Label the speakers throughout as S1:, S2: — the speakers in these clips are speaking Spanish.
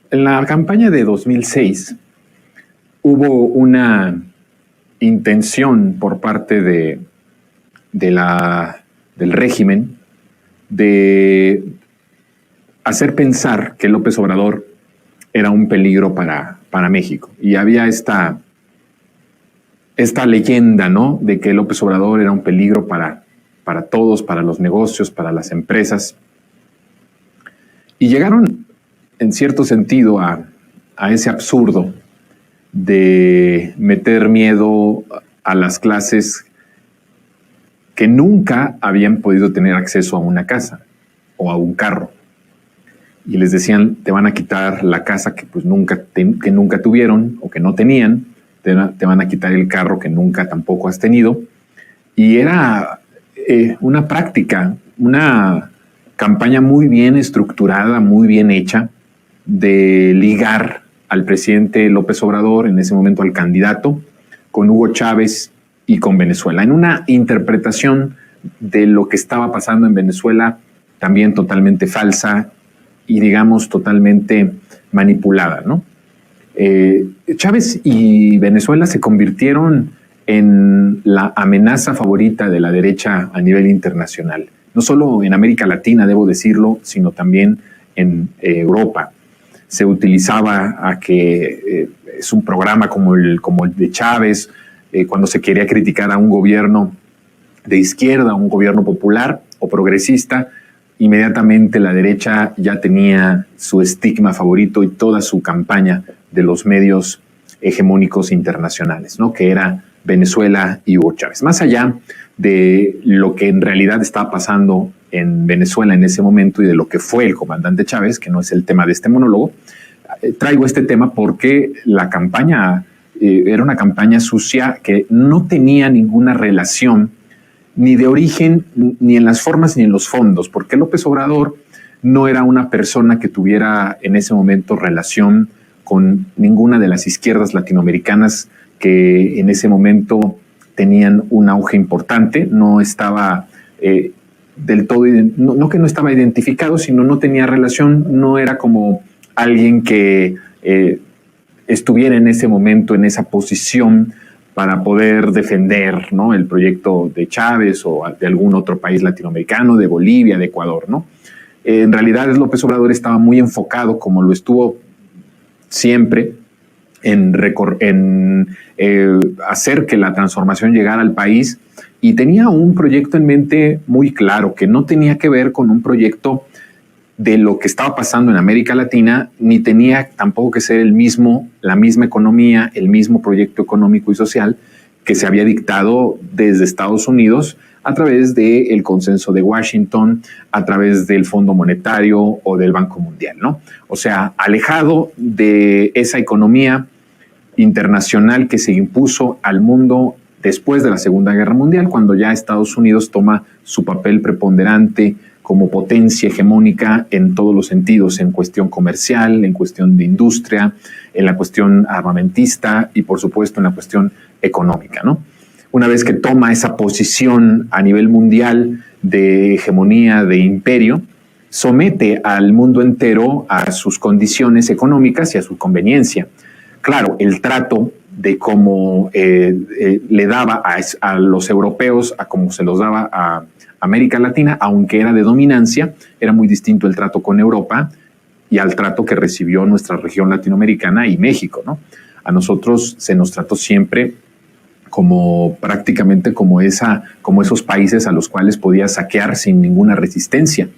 S1: En la campaña de 2006 hubo una intención por parte del régimen de hacer pensar que López Obrador era un peligro para México. Y había esta leyenda, ¿no?, de que López Obrador era un peligro para todos, para los negocios, para las empresas. Y llegaron, en cierto sentido, a ese absurdo de meter miedo a las clases que nunca habían podido tener acceso a una casa o a un carro. Y les decían, te van a quitar la casa que nunca tuvieron o que no tenían, te van a quitar el carro que nunca tampoco has tenido. Y era una práctica, una campaña muy bien estructurada, muy bien hecha, de ligar al presidente López Obrador, en ese momento al candidato, con Hugo Chávez y con Venezuela, en una interpretación de lo que estaba pasando en Venezuela también totalmente falsa y, digamos, totalmente manipulada, ¿no? Chávez y Venezuela se convirtieron en la amenaza favorita de la derecha a nivel internacional, no solo en América Latina, debo decirlo, sino también en Europa. Se utilizaba a que es un programa como el de Chávez, cuando se quería criticar a un gobierno de izquierda, un gobierno popular o progresista, inmediatamente la derecha ya tenía su estigma favorito y toda su campaña de los medios hegemónicos internacionales, ¿no?, que era Venezuela y Hugo Chávez. Más allá de lo que en realidad estaba pasando en Venezuela en ese momento y de lo que fue el comandante Chávez, que no es el tema de este monólogo, traigo este tema porque la campaña era una campaña sucia que no tenía ninguna relación ni de origen, ni en las formas ni en los fondos, porque López Obrador no era una persona que tuviera en ese momento relación con ninguna de las izquierdas latinoamericanas que en ese momento tenían un auge importante. No estaba del todo, no que no estaba identificado, sino no tenía relación, no era como alguien que estuviera en ese momento en esa posición para poder defender, ¿no?, el proyecto de Chávez o de algún otro país latinoamericano, de Bolivia, de Ecuador, ¿no? En realidad López Obrador estaba muy enfocado, como lo estuvo siempre, en hacer que la transformación llegara al país, y tenía un proyecto en mente muy claro, que no tenía que ver con un proyecto de lo que estaba pasando en América Latina, ni tenía tampoco que ser la misma economía, el mismo proyecto económico y social que se había dictado desde Estados Unidos a través del consenso de Washington, a través del Fondo Monetario o del Banco Mundial, ¿no? O sea, alejado de esa economía internacional que se impuso al mundo después de la Segunda Guerra Mundial, cuando ya Estados Unidos toma su papel preponderante como potencia hegemónica en todos los sentidos, en cuestión comercial, en cuestión de industria, en la cuestión armamentista y, por supuesto, en la cuestión económica, ¿no? Una vez que toma esa posición a nivel mundial de hegemonía, de imperio, somete al mundo entero a sus condiciones económicas y a su conveniencia. Claro, el trato de cómo le daba a los europeos, a cómo se los daba a América Latina, aunque era de dominancia, era muy distinto el trato con Europa y al trato que recibió nuestra región latinoamericana y México, ¿no? A nosotros se nos trató siempre prácticamente como esos países a los cuales podía saquear sin ninguna resistencia.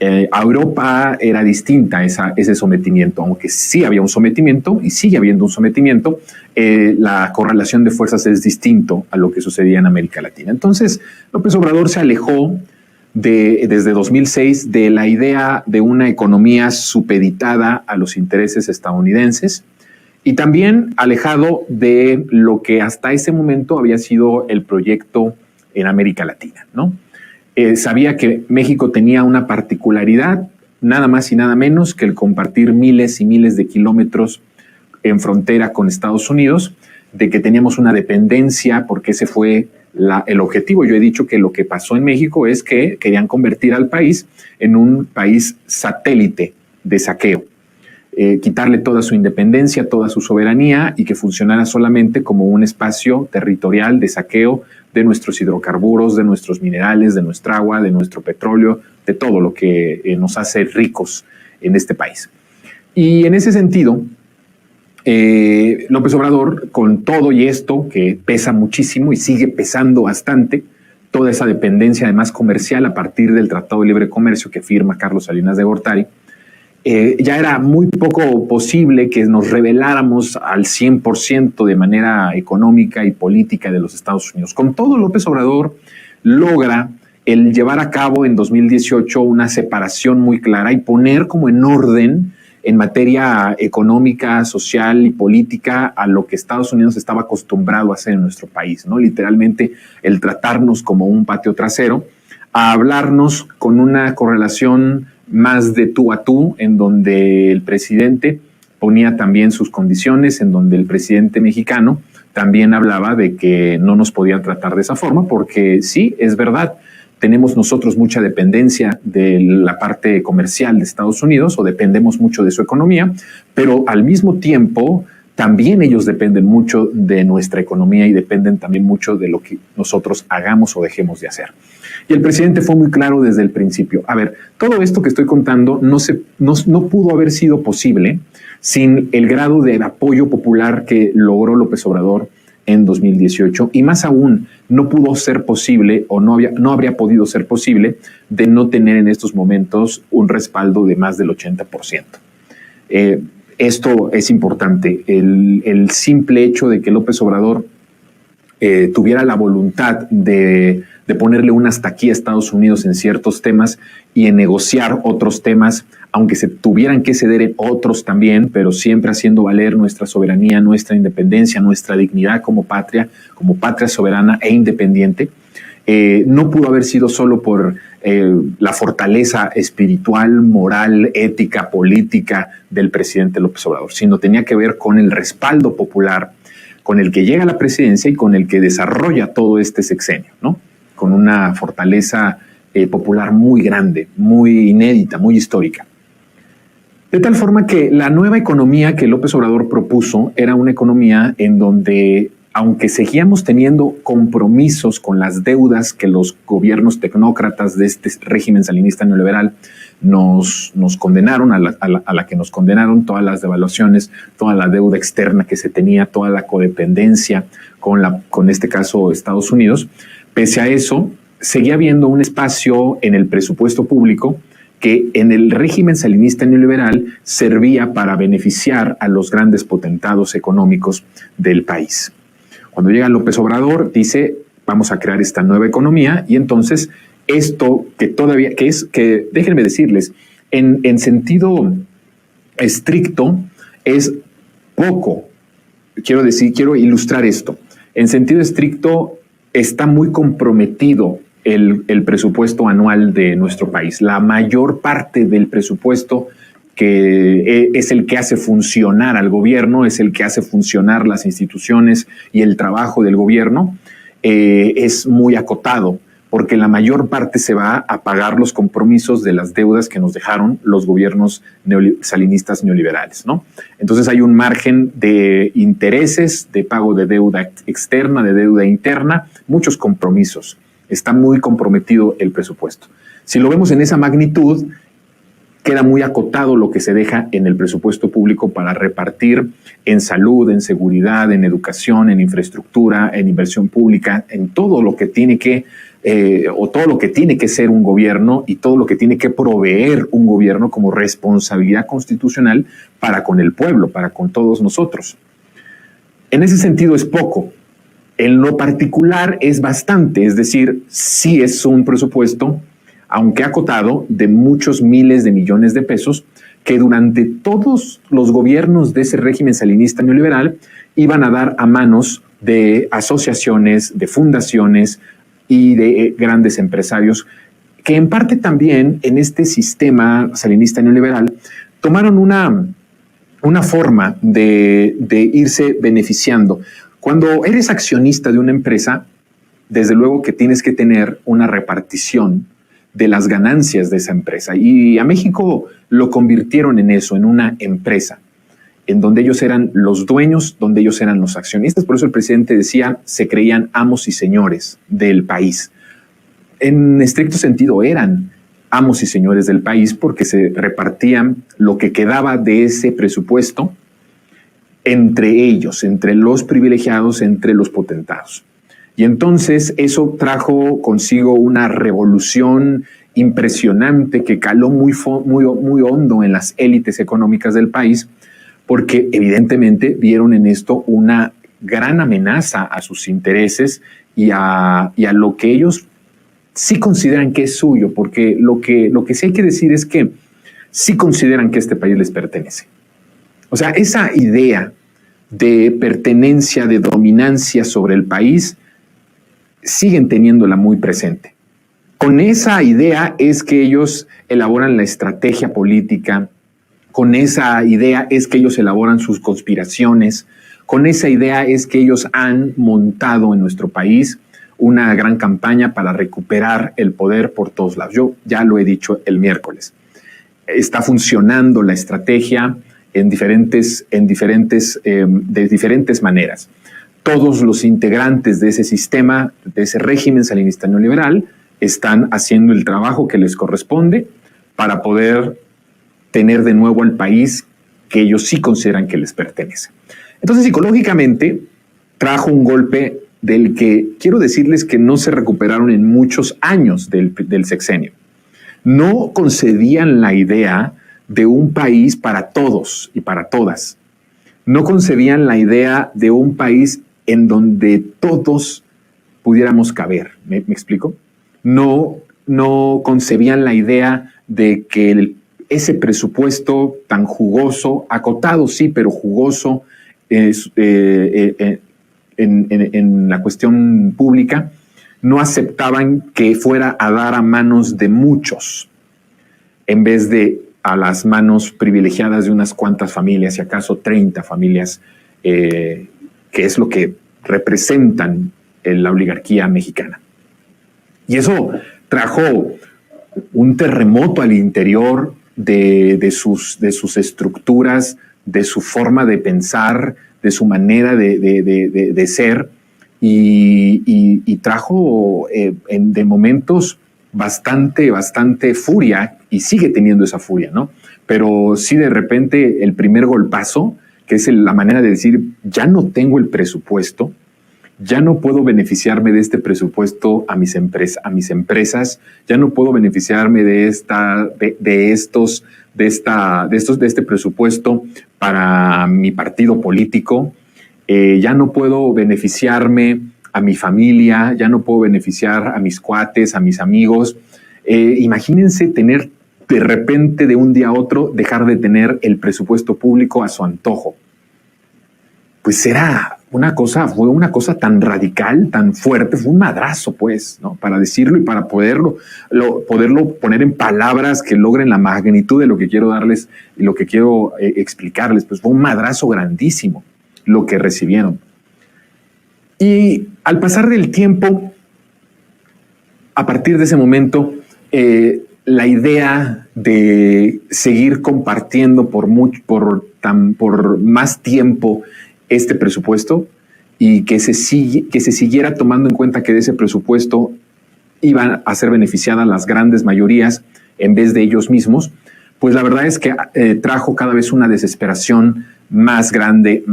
S1: A Europa era distinta ese sometimiento, aunque sí había un sometimiento y sigue habiendo un sometimiento, la correlación de fuerzas es distinto a lo que sucedía en América Latina. Entonces, López Obrador se alejó desde 2006 de la idea de una economía supeditada a los intereses estadounidenses y también alejado de lo que hasta ese momento había sido el proyecto en América Latina, ¿no? Sabía que México tenía una particularidad, nada más y nada menos que el compartir miles y miles de kilómetros en frontera con Estados Unidos, de que teníamos una dependencia, porque ese fue el objetivo. Yo he dicho que lo que pasó en México es que querían convertir al país en un país satélite de saqueo. quitarle toda su independencia, toda su soberanía y que funcionara solamente como un espacio territorial de saqueo de nuestros hidrocarburos, de nuestros minerales, de nuestra agua, de nuestro petróleo, de todo lo que nos hace ricos en este país. Y en ese sentido, López Obrador, con todo y esto que pesa muchísimo y sigue pesando bastante, toda esa dependencia además comercial a partir del Tratado de Libre Comercio que firma Carlos Salinas de Gortari, ya era muy poco posible que nos rebeláramos al 100% de manera económica y política de los Estados Unidos. Con todo, López Obrador logra el llevar a cabo en 2018 una separación muy clara y poner como en orden en materia económica, social y política a lo que Estados Unidos estaba acostumbrado a hacer en nuestro país, ¿no? Literalmente el tratarnos como un patio trasero, a hablarnos con una correlación más de tú a tú, en donde el presidente ponía también sus condiciones, en donde el presidente mexicano también hablaba de que no nos podían tratar de esa forma, porque sí, es verdad, tenemos nosotros mucha dependencia de la parte comercial de Estados Unidos o dependemos mucho de su economía, pero al mismo tiempo también ellos dependen mucho de nuestra economía y dependen también mucho de lo que nosotros hagamos o dejemos de hacer. Y el presidente fue muy claro desde el principio. A ver, todo esto que estoy contando no pudo haber sido posible sin el grado de apoyo popular que logró López Obrador en 2018 y más aún no pudo ser posible o no habría podido ser posible de no tener en estos momentos un respaldo de más del 80%. Esto es importante. El simple hecho de que López Obrador tuviera la voluntad de ponerle un hasta aquí a Estados Unidos en ciertos temas y en negociar otros temas, aunque se tuvieran que ceder en otros también, pero siempre haciendo valer nuestra soberanía, nuestra independencia, nuestra dignidad como patria soberana e independiente. No pudo haber sido solo por la fortaleza espiritual, moral, ética, política del presidente López Obrador, sino tenía que ver con el respaldo popular con el que llega a la presidencia y con el que desarrolla todo este sexenio, ¿no? Con una fortaleza popular muy grande, muy inédita, muy histórica. De tal forma que la nueva economía que López Obrador propuso era una economía en donde, aunque seguíamos teniendo compromisos con las deudas que los gobiernos tecnócratas de este régimen salinista neoliberal nos condenaron, a la que nos condenaron, todas las devaluaciones, toda la deuda externa que se tenía, toda la codependencia con este caso Estados Unidos, pese a eso, seguía habiendo un espacio en el presupuesto público que en el régimen salinista neoliberal servía para beneficiar a los grandes potentados económicos del país. Cuando llega López Obrador, dice, vamos a crear esta nueva economía y entonces esto que déjenme decirles, en sentido estricto es poco. Quiero ilustrar esto. En sentido estricto está muy comprometido el presupuesto anual de nuestro país. La mayor parte del presupuesto que es el que hace funcionar al gobierno, es el que hace funcionar las instituciones y el trabajo del gobierno, es muy acotado, porque la mayor parte se va a pagar los compromisos de las deudas que nos dejaron los gobiernos salinistas neoliberales, ¿no? Entonces hay un margen de intereses, de pago de deuda externa, de deuda interna, muchos compromisos. Está muy comprometido el presupuesto. Si lo vemos en esa magnitud, queda muy acotado lo que se deja en el presupuesto público para repartir en salud, en seguridad, en educación, en infraestructura, en inversión pública, en todo lo que tiene que, todo lo que tiene que ser un gobierno y todo lo que tiene que proveer un gobierno como responsabilidad constitucional para con el pueblo, para con todos nosotros. En ese sentido es poco. En lo particular es bastante, es decir, sí es un presupuesto, aunque acotado, de muchos miles de millones de pesos que durante todos los gobiernos de ese régimen salinista neoliberal iban a dar a manos de asociaciones, de fundaciones y de grandes empresarios que en parte también en este sistema salinista neoliberal tomaron una forma de irse beneficiando. Cuando eres accionista de una empresa, desde luego que tienes que tener una repartición de las ganancias de esa empresa. Y a México lo convirtieron en eso, en una empresa, en donde ellos eran los dueños, donde ellos eran los accionistas. Por eso el presidente decía, se creían amos y señores del país. En estricto sentido eran amos y señores del país porque se repartían lo que quedaba de ese presupuesto entre ellos, entre los privilegiados, entre los potentados. Y entonces eso trajo consigo una revolución impresionante que caló muy hondo en las élites económicas del país, porque evidentemente vieron en esto una gran amenaza a sus intereses y a lo que ellos sí consideran que es suyo, porque lo que sí hay que decir es que sí consideran que este país les pertenece. O sea, esa idea de pertenencia, de dominancia sobre el país, siguen teniéndola muy presente. Con esa idea es que ellos elaboran la estrategia política, con esa idea es que ellos elaboran sus conspiraciones, con esa idea es que ellos han montado en nuestro país una gran campaña para recuperar el poder por todos lados. Yo ya lo he dicho el miércoles. Está funcionando la estrategia de diferentes maneras. Todos los integrantes de ese sistema, de ese régimen salinista neoliberal, están haciendo el trabajo que les corresponde para poder tener de nuevo al país que ellos sí consideran que les pertenece. Entonces, psicológicamente, trajo un golpe del que quiero decirles que no se recuperaron en muchos años del sexenio. No concebían la idea de un país para todos y para todas. No concebían la idea de un país en donde todos pudiéramos caber. ¿Me explico? No concebían la idea de que ese presupuesto tan jugoso, acotado sí, pero jugoso en la cuestión pública, no aceptaban que fuera a dar a manos de muchos, en vez de a las manos privilegiadas de unas cuantas familias, si acaso 30 familias, que es lo que representan la oligarquía mexicana. Y eso trajo un terremoto al interior de sus estructuras, de su forma de pensar, de su manera de ser, y trajo de momentos bastante furia, y sigue teniendo esa furia, ¿no? Pero sí, de repente el primer golpazo, que es la manera de decir, ya no tengo el presupuesto, ya no puedo beneficiarme de este presupuesto a mis empresas, ya no puedo beneficiarme de este presupuesto para mi partido político, ya no puedo beneficiarme a mi familia, ya no puedo beneficiar a mis cuates, a mis amigos. Imagínense tener de repente, de un día a otro, dejar de tener el presupuesto público a su antojo. Pues fue una cosa tan radical, tan fuerte, fue un madrazo, pues, ¿no? Para decirlo y para poderlo poner en palabras que logren la magnitud de lo que quiero darles y lo que quiero explicarles. Pues fue un madrazo grandísimo lo que recibieron. Y al pasar del tiempo, a partir de ese momento, la idea de seguir compartiendo por más tiempo este presupuesto y que se siguiera tomando en cuenta que de ese presupuesto iban a ser beneficiadas las grandes mayorías en vez de ellos mismos, pues la verdad es que trajo cada vez una desesperación más grande,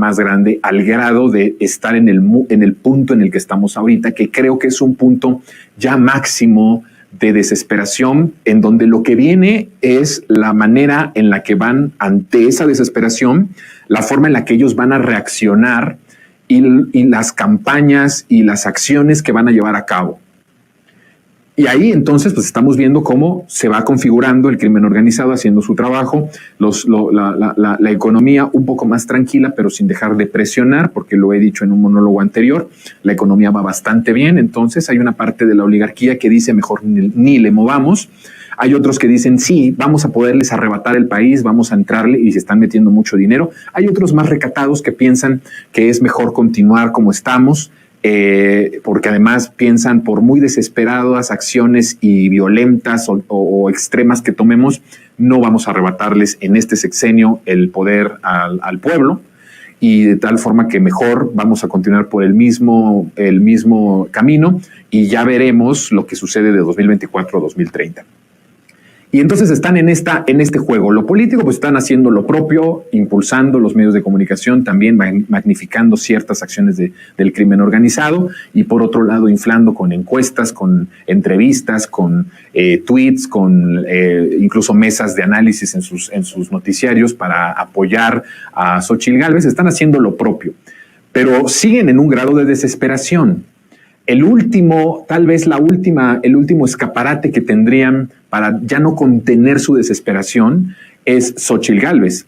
S1: al grado de estar en el punto en el que estamos ahorita, que creo que es un punto ya máximo de desesperación, en donde lo que viene es la manera en la que van ante esa desesperación, la forma en la que ellos van a reaccionar y las campañas y las acciones que van a llevar a cabo. Y ahí entonces pues estamos viendo cómo se va configurando el crimen organizado haciendo su trabajo, la economía un poco más tranquila, pero sin dejar de presionar, porque lo he dicho en un monólogo anterior, la economía va bastante bien. Entonces hay una parte de la oligarquía que dice mejor ni le movamos. Hay otros que dicen sí, vamos a poderles arrebatar el país, vamos a entrarle, y se están metiendo mucho dinero. Hay otros más recatados que piensan que es mejor continuar como estamos, porque además piensan por muy desesperadas acciones y violentas o extremas que tomemos, no vamos a arrebatarles en este sexenio el poder al pueblo, y de tal forma que mejor vamos a continuar por el mismo camino y ya veremos lo que sucede de 2024 a 2030. Y entonces están en este juego. Lo político, pues están haciendo lo propio, impulsando los medios de comunicación, también magnificando ciertas acciones del crimen organizado, y por otro lado inflando con encuestas, con entrevistas, con tweets, con incluso mesas de análisis en sus noticiarios para apoyar a Xóchitl Gálvez. Están haciendo lo propio, pero siguen en un grado de desesperación. El último escaparate que tendrían para ya no contener su desesperación es Xóchitl Gálvez.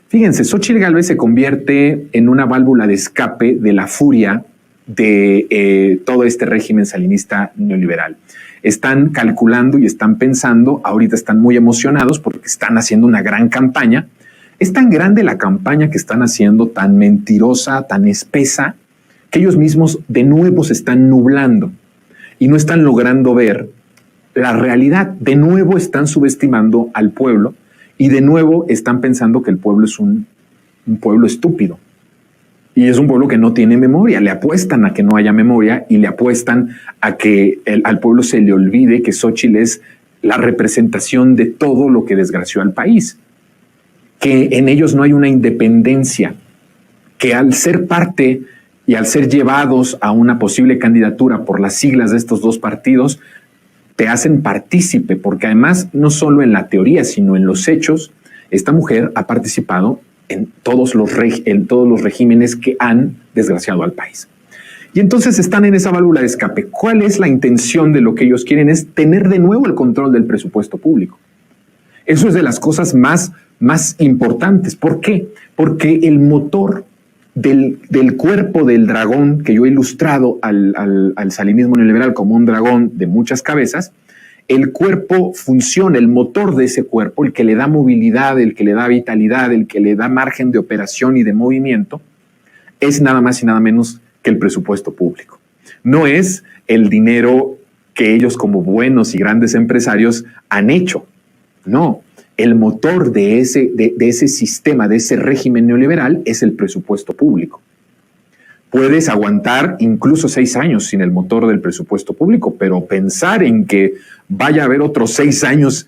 S1: Fíjense, Xóchitl Gálvez se convierte en una válvula de escape de la furia de todo este régimen salinista neoliberal. Están calculando y están pensando, ahorita están muy emocionados porque están haciendo una gran campaña. Es tan grande la campaña que están haciendo, tan mentirosa, tan espesa, que ellos mismos de nuevo se están nublando y no están logrando ver la realidad. De nuevo están subestimando al pueblo y de nuevo están pensando que el pueblo es un pueblo estúpido. Y es un pueblo que no tiene memoria. Le apuestan a que no haya memoria y le apuestan a que al pueblo se le olvide que Xóchitl es la representación de todo lo que desgració al país. Que en ellos no hay una independencia. Que al ser parte y al ser llevados a una posible candidatura por las siglas de estos dos partidos, te hacen partícipe, porque además no solo en la teoría, sino en los hechos, esta mujer ha participado en todos los regímenes que han desgraciado al país. Y entonces están en esa válvula de escape. ¿Cuál es la intención de lo que ellos quieren? Es tener de nuevo el control del presupuesto público. Eso es de las cosas más importantes. ¿Por qué? Porque el motor del cuerpo del dragón, que yo he ilustrado al salinismo neoliberal como un dragón de muchas cabezas, el cuerpo funciona, el motor de ese cuerpo, el que le da movilidad, el que le da vitalidad, el que le da margen de operación y de movimiento, es nada más y nada menos que el presupuesto público. No es el dinero que ellos como buenos y grandes empresarios han hecho, no. El motor de ese sistema, de ese régimen neoliberal, es el presupuesto público. Puedes aguantar incluso 6 años sin el motor del presupuesto público, pero pensar en que vaya a haber otros 6 años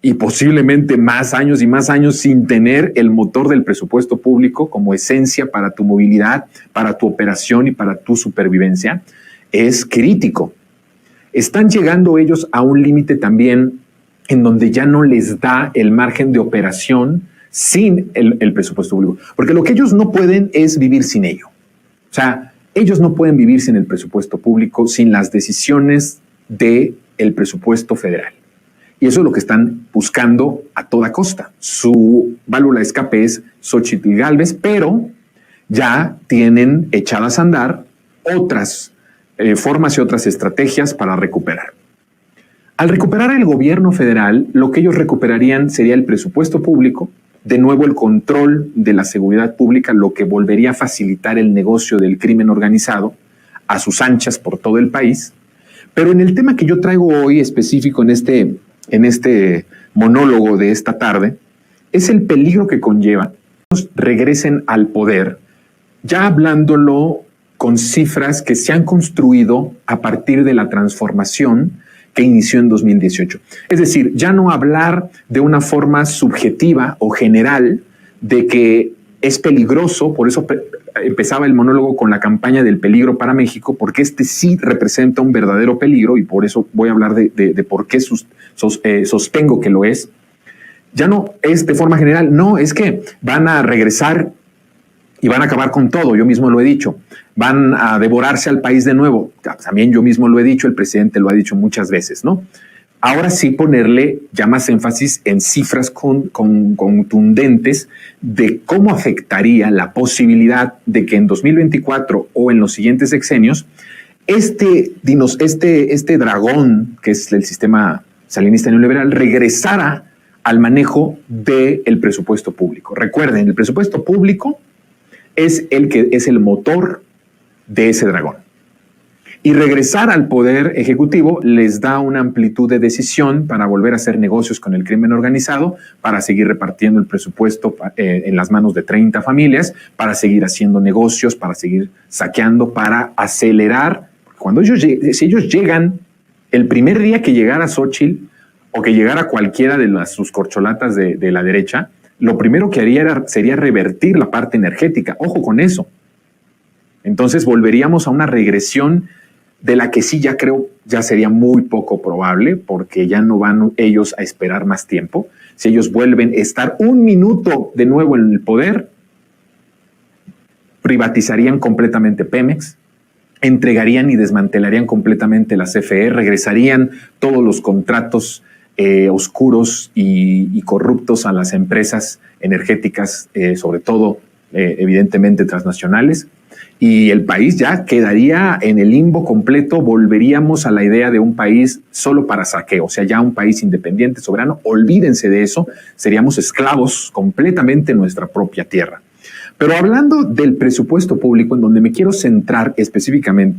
S1: y posiblemente más años y más años sin tener el motor del presupuesto público como esencia para tu movilidad, para tu operación y para tu supervivencia, es crítico. Están llegando ellos a un límite también en donde ya no les da el margen de operación sin el presupuesto público. Porque lo que ellos no pueden es vivir sin ello. O sea, ellos no pueden vivir sin el presupuesto público, sin las decisiones del presupuesto federal. Y eso es lo que están buscando a toda costa. Su válvula de escape es Xóchitl Gálvez, pero ya tienen echadas a andar otras formas y otras estrategias para recuperar. Al recuperar el gobierno federal, lo que ellos recuperarían sería el presupuesto público, de nuevo el control de la seguridad pública, lo que volvería a facilitar el negocio del crimen organizado a sus anchas por todo el país. Pero en el tema que yo traigo hoy específico en este monólogo de esta tarde, es el peligro que conlleva que regresen al poder, ya hablándolo con cifras que se han construido a partir de la transformación que inició en 2018. Es decir, ya no hablar de una forma subjetiva o general de que es peligroso, por eso empezaba el monólogo con la campaña del peligro para México, porque este sí representa un verdadero peligro y por eso voy a hablar de por qué sostengo que lo es. Ya no es de forma general, no, es que van a regresar y van a acabar con todo, yo mismo lo he dicho. Van a devorarse al país de nuevo. También yo mismo lo he dicho, el presidente lo ha dicho muchas veces, ¿no? Ahora sí ponerle ya más énfasis en cifras contundentes de cómo afectaría la posibilidad de que en 2024 o en los siguientes sexenios este dragón, que es el sistema salinista neoliberal, regresara al manejo del presupuesto público. Recuerden, el presupuesto público es el motor de ese dragón. Y regresar al poder ejecutivo les da una amplitud de decisión para volver a hacer negocios con el crimen organizado, para seguir repartiendo el presupuesto en las manos de 30 familias, para seguir haciendo negocios, para seguir saqueando, para acelerar. Cuando si ellos llegan, el primer día que llegara Xóchitl o que llegara cualquiera de sus corcholatas de la derecha, lo primero que haría sería revertir la parte energética. Ojo con eso. Entonces volveríamos a una regresión de la que sí ya creo ya sería muy poco probable, porque ya no van ellos a esperar más tiempo. Si ellos vuelven a estar un minuto de nuevo en el poder, privatizarían completamente Pemex, entregarían y desmantelarían completamente la CFE, regresarían todos los contratos oscuros y corruptos a las empresas energéticas, sobre todo evidentemente transnacionales, y el país ya quedaría en el limbo completo. Volveríamos a la idea de un país solo para saqueo, o sea, ya un país independiente, soberano. Olvídense de eso, seríamos esclavos completamente en nuestra propia tierra. Pero hablando del presupuesto público, en donde me quiero centrar específicamente,